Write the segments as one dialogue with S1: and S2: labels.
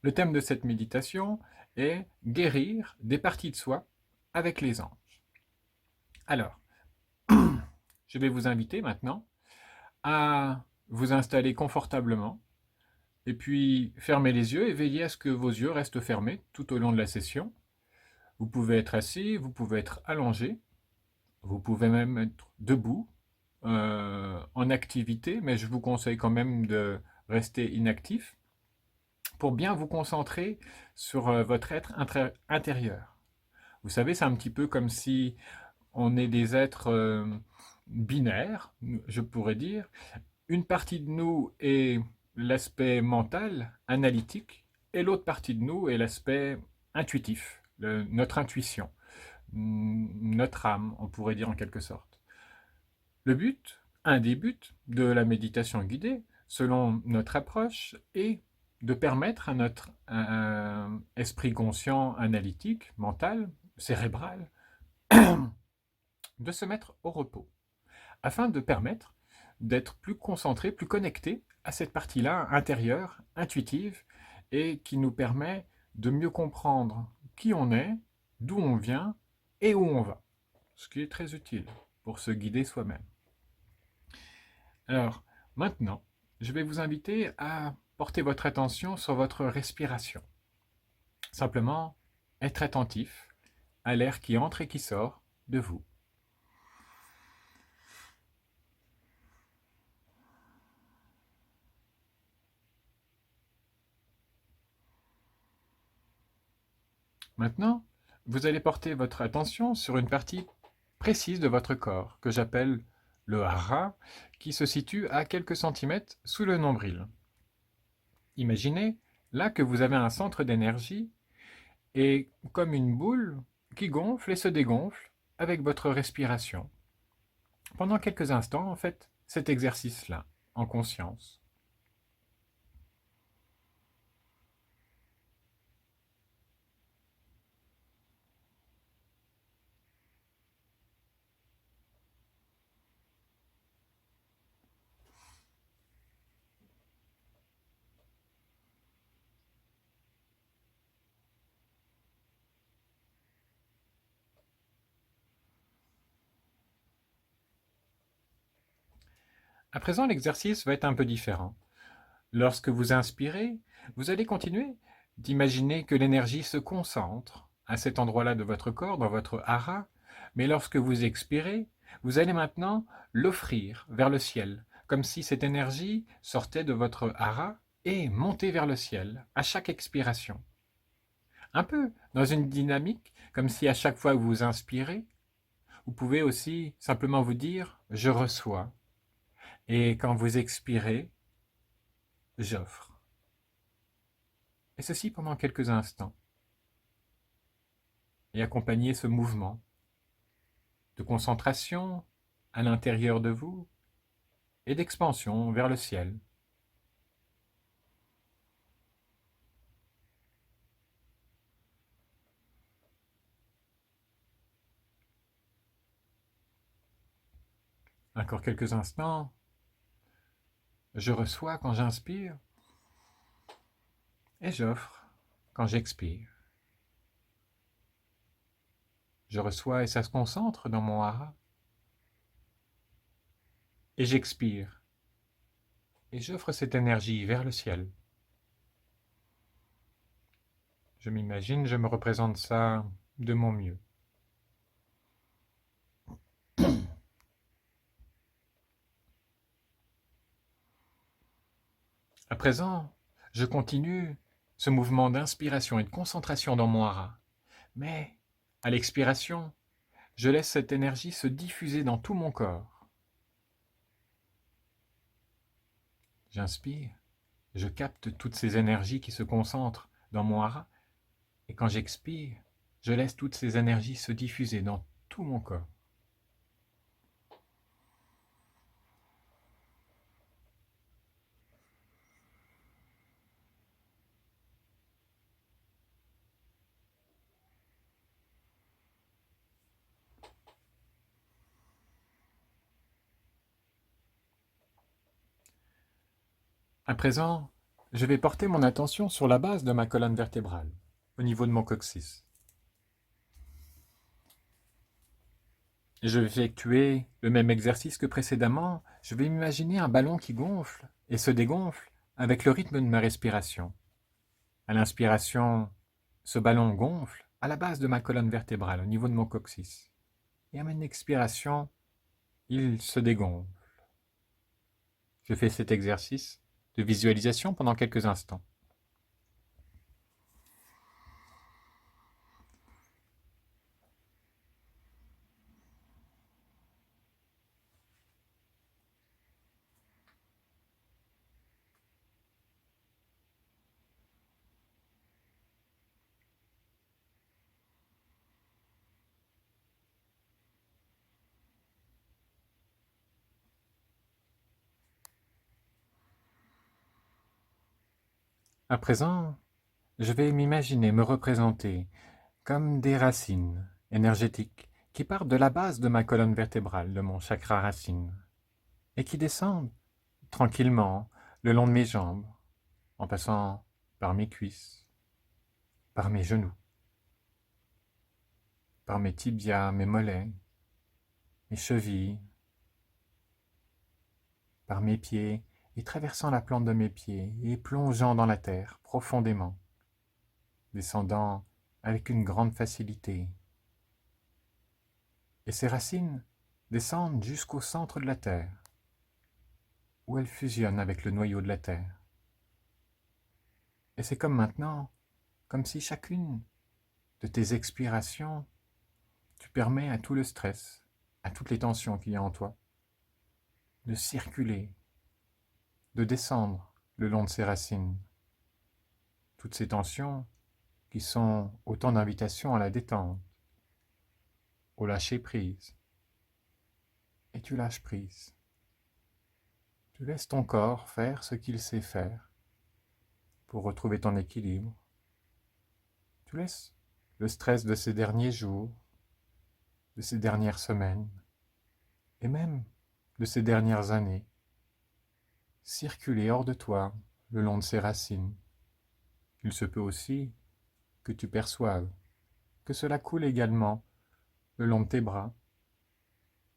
S1: Le thème de cette méditation est guérir des parties de soi avec les anges. Alors, je vais vous inviter maintenant à vous installer confortablement et puis fermer les yeux et veiller à ce que vos yeux restent fermés tout au long de la session. Vous pouvez être assis, vous pouvez être allongé, vous pouvez même être debout, en activité, mais je vous conseille quand même de rester inactif pour bien vous concentrer sur votre être intérieur. Vous savez, c'est un petit peu comme si on est des êtres binaires, je pourrais dire. Une partie de nous est l'aspect mental, analytique, et l'autre partie de nous est l'aspect intuitif, notre intuition, notre âme, on pourrait dire en quelque sorte. Le but, un des buts de la méditation guidée, selon notre approche, est de permettre à notre esprit conscient, analytique, mental, cérébral, de se mettre au repos, afin de permettre d'être plus concentré, plus connecté à cette partie-là intérieure, intuitive, et qui nous permet de mieux comprendre qui on est, d'où on vient et où on va, ce qui est très utile pour se guider soi-même. Alors, maintenant, je vais vous inviter à porter votre attention sur votre respiration. Simplement, être attentif à l'air qui entre et qui sort de vous. Maintenant, vous allez porter votre attention sur une partie précise de votre corps, que j'appelle le hara, qui se situe à quelques centimètres sous le nombril. Imaginez là que vous avez un centre d'énergie et comme une boule qui gonfle et se dégonfle avec votre respiration. Pendant quelques instants, en fait, cet exercice-là, en conscience. À présent, l'exercice va être un peu différent. Lorsque vous inspirez, vous allez continuer d'imaginer que l'énergie se concentre à cet endroit-là de votre corps, dans votre hara, mais lorsque vous expirez, vous allez maintenant l'offrir vers le ciel, comme si cette énergie sortait de votre hara et montait vers le ciel à chaque expiration. Un peu dans une dynamique, comme si à chaque fois que vous inspirez, vous pouvez aussi simplement vous dire « je reçois » et quand vous expirez, « j'offre ». Et ceci pendant quelques instants. Et accompagner ce mouvement de concentration à l'intérieur de vous et d'expansion vers le ciel. Encore quelques instants. Je reçois quand j'inspire et j'offre quand j'expire. Je reçois et ça se concentre dans mon hara. Et j'expire. Et j'offre cette énergie vers le ciel. Je m'imagine, je me représente ça de mon mieux. À présent, je continue ce mouvement d'inspiration et de concentration dans mon hara. Mais, à l'expiration, je laisse cette énergie se diffuser dans tout mon corps. J'inspire, je capte toutes ces énergies qui se concentrent dans mon hara, et quand j'expire, je laisse toutes ces énergies se diffuser dans tout mon corps. À présent, je vais porter mon attention sur la base de ma colonne vertébrale, au niveau de mon coccyx. Et je vais effectuer le même exercice que précédemment. Je vais imaginer un ballon qui gonfle et se dégonfle avec le rythme de ma respiration. À l'inspiration, ce ballon gonfle à la base de ma colonne vertébrale, au niveau de mon coccyx. Et à mon expiration, il se dégonfle. Je fais cet exercice de visualisation pendant quelques instants. À présent, je vais m'imaginer, me représenter comme des racines énergétiques qui partent de la base de ma colonne vertébrale, de mon chakra racine, et qui descendent tranquillement le long de mes jambes, en passant par mes cuisses, par mes genoux, par mes tibias, mes mollets, mes chevilles, par mes pieds, et traversant la plante de mes pieds, et plongeant dans la terre profondément, descendant avec une grande facilité. Et ces racines descendent jusqu'au centre de la terre, où elles fusionnent avec le noyau de la terre. Et c'est comme maintenant, comme si chacune de tes expirations, tu permets à tout le stress, à toutes les tensions qu'il y a en toi, de circuler, de descendre le long de ces racines. Toutes ces tensions qui sont autant d'invitations à la détente, au lâcher prise. Et tu lâches prise. Tu laisses ton corps faire ce qu'il sait faire pour retrouver ton équilibre. Tu laisses le stress de ces derniers jours, de ces dernières semaines, et même de ces dernières années, circuler hors de toi le long de ces racines. Il se peut aussi que tu perçoives que cela coule également le long de tes bras,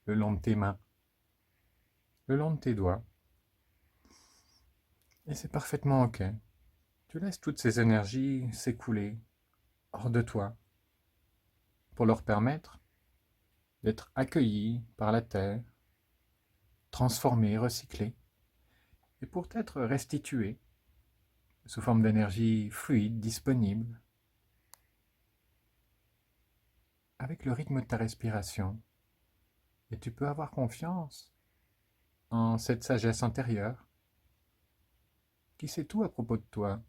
S1: le long de tes mains, le long de tes doigts. Et c'est parfaitement ok. Tu laisses toutes ces énergies s'écouler hors de toi pour leur permettre d'être accueillies par la terre, transformées, recyclées, et pour être restituées sous forme d'énergie fluide, disponible, avec le rythme de ta respiration. Et tu peux avoir confiance en cette sagesse intérieure qui sait tout à propos de toi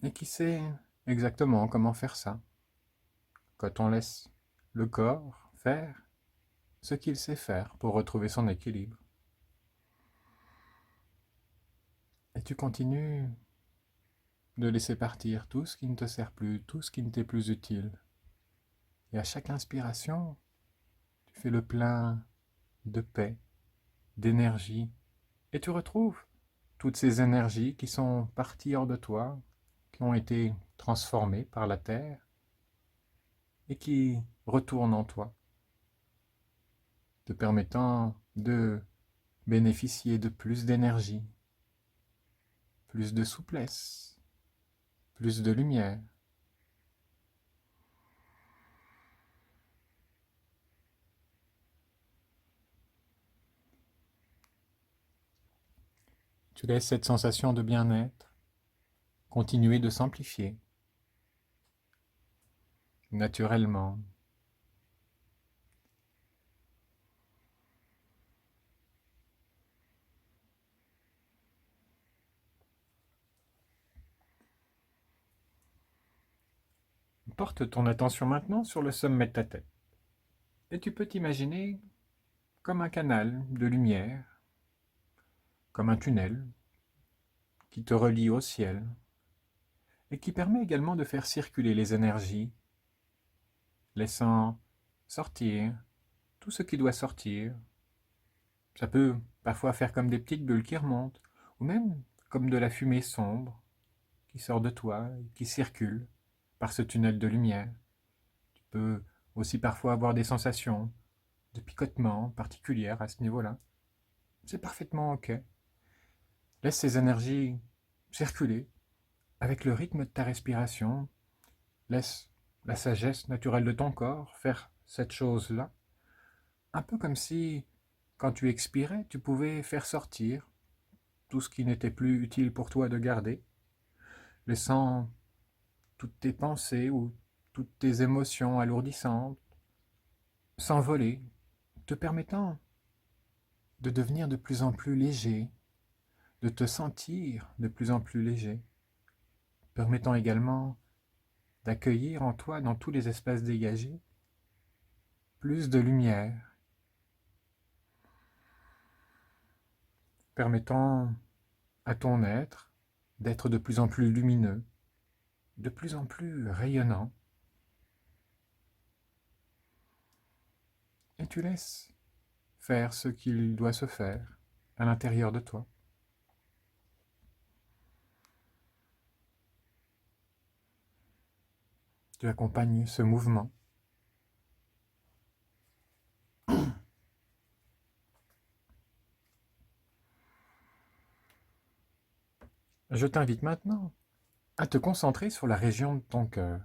S1: et qui sait exactement comment faire ça. Quand on laisse le corps faire ce qu'il sait faire pour retrouver son équilibre. Et tu continues de laisser partir tout ce qui ne te sert plus, tout ce qui ne t'est plus utile. Et à chaque inspiration, tu fais le plein de paix, d'énergie, et tu retrouves toutes ces énergies qui sont parties hors de toi, qui ont été transformées par la terre, et qui retournent en toi, te permettant de bénéficier de plus d'énergie, plus de souplesse, plus de lumière. Tu laisses cette sensation de bien-être continuer de s'amplifier naturellement. Porte ton attention maintenant sur le sommet de ta tête. Et tu peux t'imaginer comme un canal de lumière, comme un tunnel qui te relie au ciel et qui permet également de faire circuler les énergies, laissant sortir tout ce qui doit sortir. Ça peut parfois faire comme des petites bulles qui remontent, ou même comme de la fumée sombre qui sort de toi et qui circule par ce tunnel de lumière. Tu peux aussi parfois avoir des sensations de picotement particulières à ce niveau-là. C'est parfaitement OK. Laisse ces énergies circuler avec le rythme de ta respiration. Laisse la sagesse naturelle de ton corps faire cette chose-là. Un peu comme si, quand tu expirais, tu pouvais faire sortir tout ce qui n'était plus utile pour toi de garder, laissant toutes tes pensées ou toutes tes émotions alourdissantes s'envoler, te permettant de devenir de plus en plus léger, de te sentir de plus en plus léger, permettant également d'accueillir en toi, dans tous les espaces dégagés, plus de lumière, permettant à ton être d'être de plus en plus lumineux, de plus en plus rayonnant. Et tu laisses faire ce qu'il doit se faire à l'intérieur de toi. Tu accompagnes ce mouvement. Je t'invite maintenant à te concentrer sur la région de ton cœur,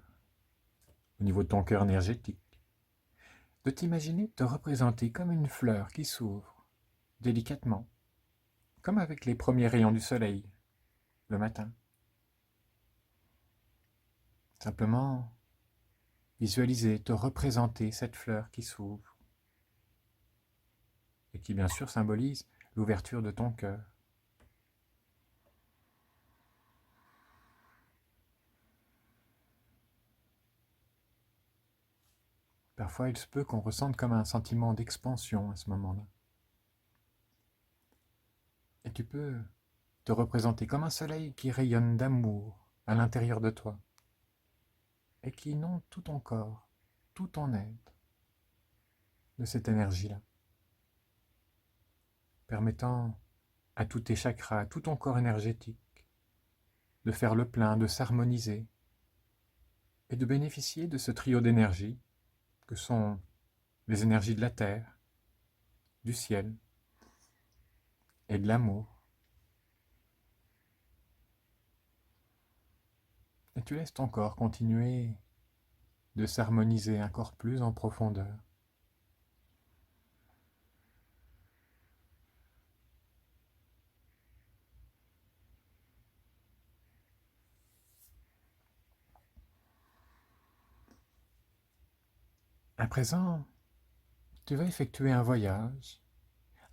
S1: au niveau de ton cœur énergétique, de t'imaginer te représenter comme une fleur qui s'ouvre délicatement, comme avec les premiers rayons du soleil le matin. Simplement visualiser, te représenter cette fleur qui s'ouvre et qui bien sûr symbolise l'ouverture de ton cœur. Parfois, il se peut qu'on ressente comme un sentiment d'expansion à ce moment-là. Et tu peux te représenter comme un soleil qui rayonne d'amour à l'intérieur de toi et qui inonde tout ton corps, tout ton être de cette énergie-là, permettant à tous tes chakras, à tout ton corps énergétique de faire le plein, de s'harmoniser et de bénéficier de ce trio d'énergies que sont les énergies de la terre, du ciel et de l'amour. Et tu laisses ton corps continuer de s'harmoniser encore plus en profondeur. À présent, tu vas effectuer un voyage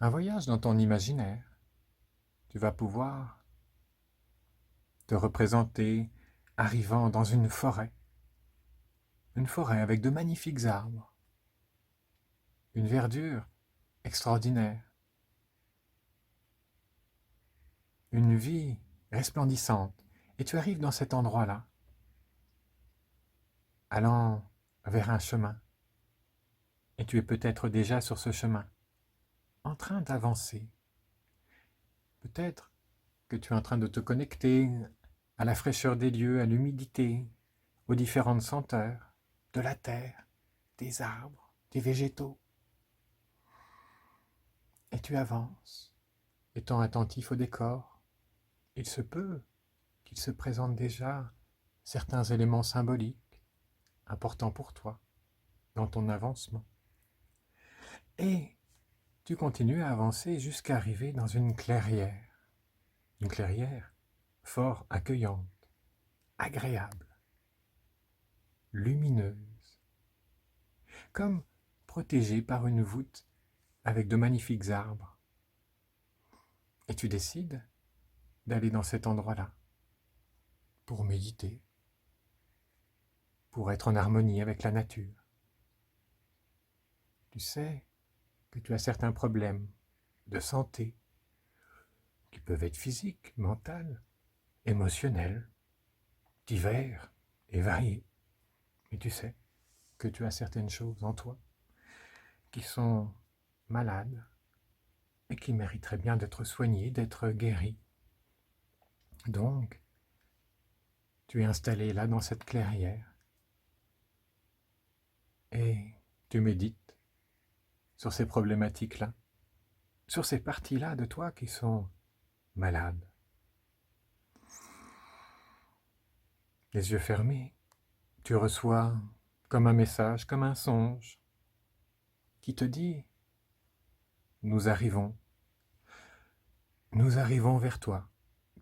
S1: dans ton imaginaire. Tu vas pouvoir te représenter arrivant dans une forêt avec de magnifiques arbres, une verdure extraordinaire, une vie resplendissante. Et tu arrives dans cet endroit-là, allant vers un chemin. Et tu es peut-être déjà sur ce chemin, en train d'avancer. Peut-être que tu es en train de te connecter à la fraîcheur des lieux, à l'humidité, aux différentes senteurs de la terre, des arbres, des végétaux. Et tu avances, étant attentif au décor. Il se peut qu'il se présente déjà certains éléments symboliques importants pour toi dans ton avancement. Et tu continues à avancer jusqu'à arriver dans une clairière fort accueillante, agréable, lumineuse, comme protégée par une voûte avec de magnifiques arbres. Et tu décides d'aller dans cet endroit-là pour méditer, pour être en harmonie avec la nature. Tu sais que tu as certains problèmes de santé qui peuvent être physiques, mentaux, émotionnels, divers et variés. Et tu sais que tu as certaines choses en toi qui sont malades et qui mériteraient bien d'être soignées, d'être guéries. Donc, tu es installé là dans cette clairière et tu médites sur ces problématiques-là, sur ces parties-là de toi qui sont malades. Les yeux fermés, tu reçois comme un message, comme un songe qui te dit « Nous arrivons vers toi,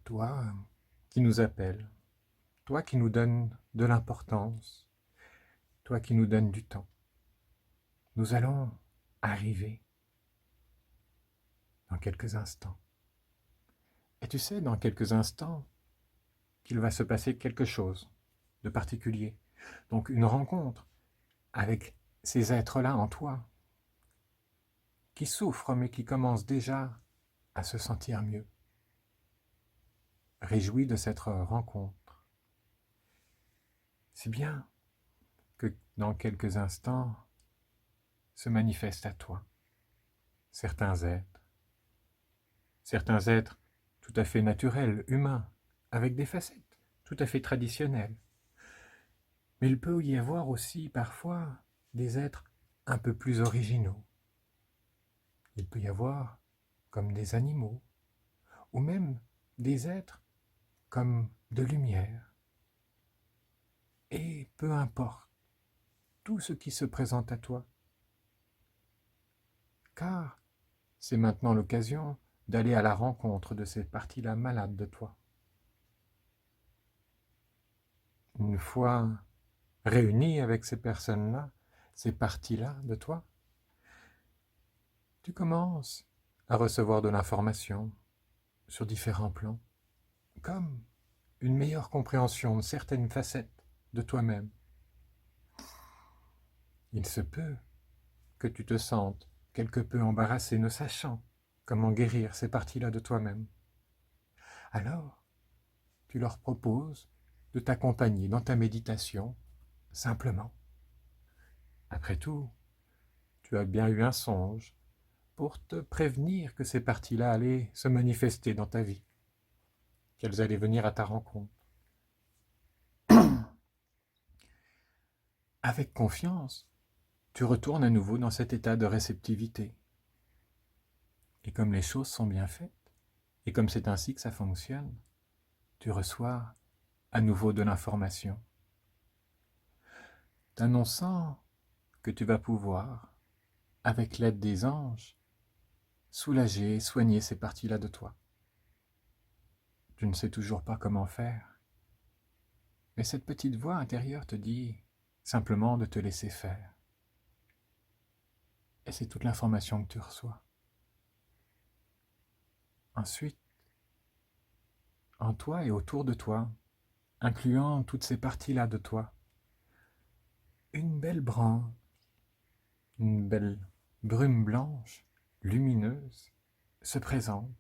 S1: toi qui nous appelles, toi qui nous donnes de l'importance, toi qui nous donnes du temps. Nous allons arriver dans quelques instants. » Et tu sais, dans quelques instants, qu'il va se passer quelque chose de particulier. Donc une rencontre avec ces êtres-là en toi, qui souffrent mais qui commencent déjà à se sentir mieux. Réjouis de cette rencontre. C'est bien que dans quelques instants se manifestent à toi certains êtres tout à fait naturels, humains, avec des facettes tout à fait traditionnelles. Mais il peut y avoir aussi parfois des êtres un peu plus originaux. Il peut y avoir comme des animaux, ou même des êtres comme de lumière. Et peu importe tout ce qui se présente à toi, car c'est maintenant l'occasion d'aller à la rencontre de ces parties-là malades de toi. Une fois réunis avec ces personnes-là, ces parties-là de toi, tu commences à recevoir de l'information sur différents plans, comme une meilleure compréhension de certaines facettes de toi-même. Il se peut que tu te sentes quelque peu embarrassé, ne sachant comment guérir ces parties-là de toi-même. Alors, tu leur proposes de t'accompagner dans ta méditation, simplement. Après tout, tu as bien eu un songe pour te prévenir que ces parties-là allaient se manifester dans ta vie, qu'elles allaient venir à ta rencontre. Avec confiance, tu retournes à nouveau dans cet état de réceptivité. Et comme les choses sont bien faites, et comme c'est ainsi que ça fonctionne, tu reçois à nouveau de l'information, t'annonçant que tu vas pouvoir, avec l'aide des anges, soulager et soigner ces parties-là de toi. Tu ne sais toujours pas comment faire, mais cette petite voix intérieure te dit simplement de te laisser faire. Et c'est toute l'information que tu reçois. Ensuite, en toi et autour de toi, incluant toutes ces parties-là de toi, une belle branche, une belle brume blanche, lumineuse, se présente.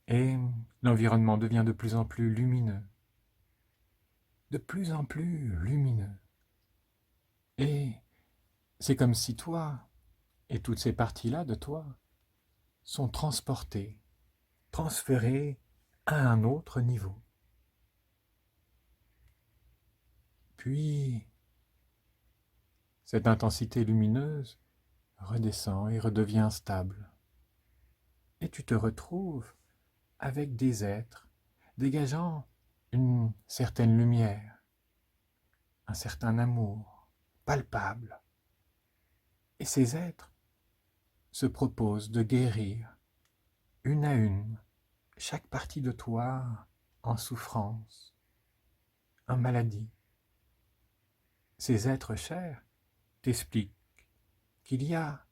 S1: Et l'environnement devient de plus en plus lumineux. De plus en plus lumineux. Et c'est comme si toi et toutes ces parties-là de toi sont transportées, transférées à un autre niveau. Puis, cette intensité lumineuse redescend et redevient stable. Et tu te retrouves avec des êtres dégageant une certaine lumière, un certain amour palpable. Et ces êtres se proposent de guérir une à une chaque partie de toi en souffrance, en maladie. Ces êtres chers t'expliquent qu'il y a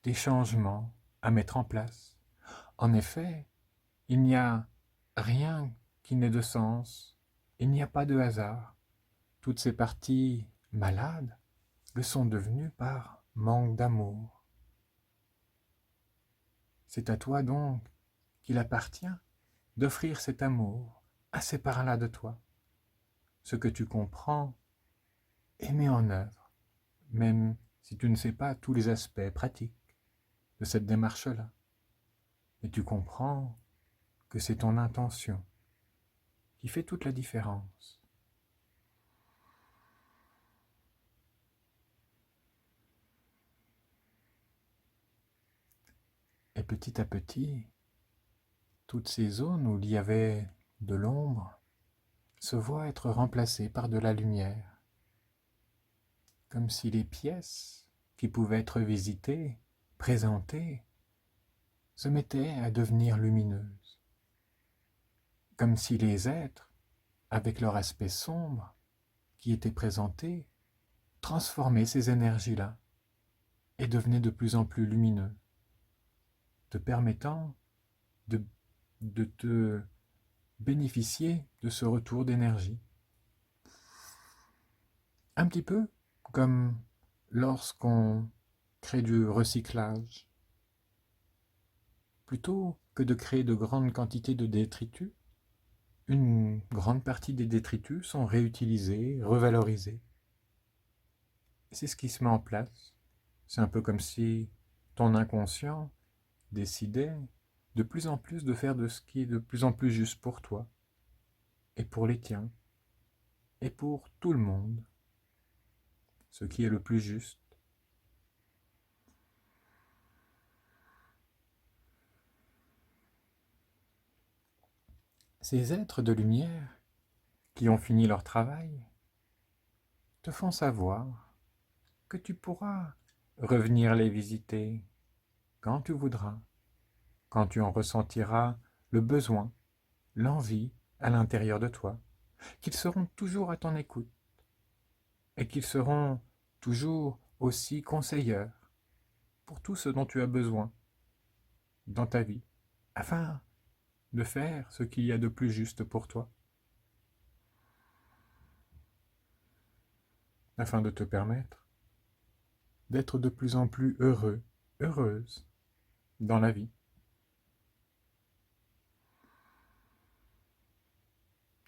S1: des changements à mettre en place. En effet, il n'y a rien qui n'ait de sens, il n'y a pas de hasard. Toutes ces parties malades le sont devenues par manque d'amour. C'est à toi donc qu'il appartient d'offrir cet amour à ces parts-là de toi. Ce que tu comprends et mets en œuvre, même si tu ne sais pas tous les aspects pratiques de cette démarche-là. Mais tu comprends que c'est ton intention qui fait toute la différence. Et petit à petit, toutes ces zones où il y avait de l'ombre se voient être remplacées par de la lumière, comme si les pièces qui pouvaient être visitées, présentées, se mettaient à devenir lumineuses, comme si les êtres, avec leur aspect sombre, qui étaient présentés, transformaient ces énergies-là et devenaient de plus en plus lumineux, te permettant de te bénéficier de ce retour d'énergie. Un petit peu comme lorsqu'on crée du recyclage. Plutôt que de créer de grandes quantités de détritus, une grande partie des détritus sont réutilisés, revalorisés. Et c'est ce qui se met en place. C'est un peu comme si ton inconscient décidait de plus en plus de faire de ce qui est de plus en plus juste pour toi, et pour les tiens, et pour tout le monde, ce qui est le plus juste. Ces êtres de lumière qui ont fini leur travail te font savoir que tu pourras revenir les visiter quand tu voudras, quand tu en ressentiras le besoin, l'envie à l'intérieur de toi, qu'ils seront toujours à ton écoute et qu'ils seront toujours aussi conseilleurs pour tout ce dont tu as besoin dans ta vie, afin de faire ce qu'il y a de plus juste pour toi, afin de te permettre d'être de plus en plus heureux, heureuse dans la vie.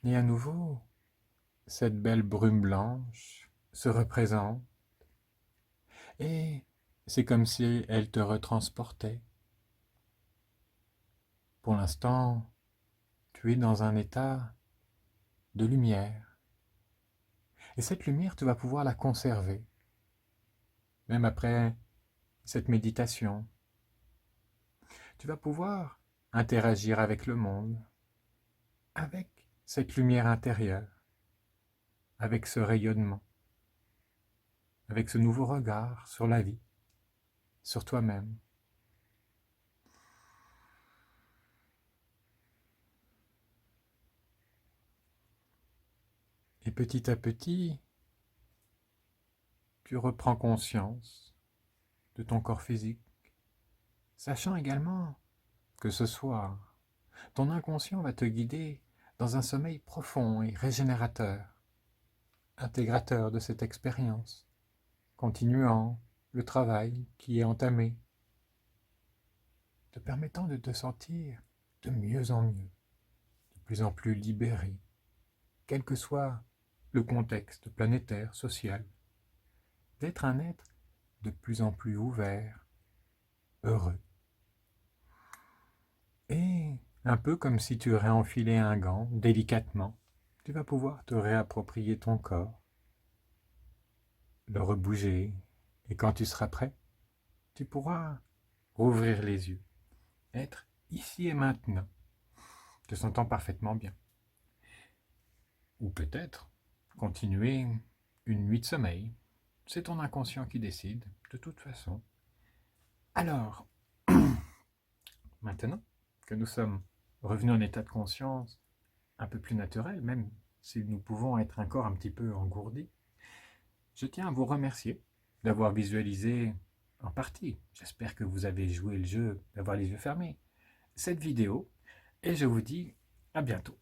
S1: Et à nouveau, cette belle brume blanche se représente et c'est comme si elle te retransportait. Pour l'instant, tu es dans un état de lumière. Et cette lumière, tu vas pouvoir la conserver, même après cette méditation. Tu vas pouvoir interagir avec le monde, avec cette lumière intérieure, avec ce rayonnement, avec ce nouveau regard sur la vie, sur toi-même. Et petit à petit, tu reprends conscience de ton corps physique, sachant également que ce soir, ton inconscient va te guider dans un sommeil profond et régénérateur, intégrateur de cette expérience, continuant le travail qui est entamé, te permettant de te sentir de mieux en mieux, de plus en plus libéré, quel que soit le contexte planétaire, social, d'être un être de plus en plus ouvert, heureux. Et un peu comme si tu réenfilais un gant délicatement, tu vas pouvoir te réapproprier ton corps, le rebouger, et quand tu seras prêt, tu pourras rouvrir les yeux, être ici et maintenant, te sentant parfaitement bien. Ou peut-être continuer une nuit de sommeil. C'est ton inconscient qui décide, de toute façon. Alors, maintenant que nous sommes revenus en état de conscience un peu plus naturel, même si nous pouvons être un corps un petit peu engourdi, je tiens à vous remercier d'avoir visualisé en partie, j'espère que vous avez joué le jeu d'avoir les yeux fermés, cette vidéo, et je vous dis à bientôt.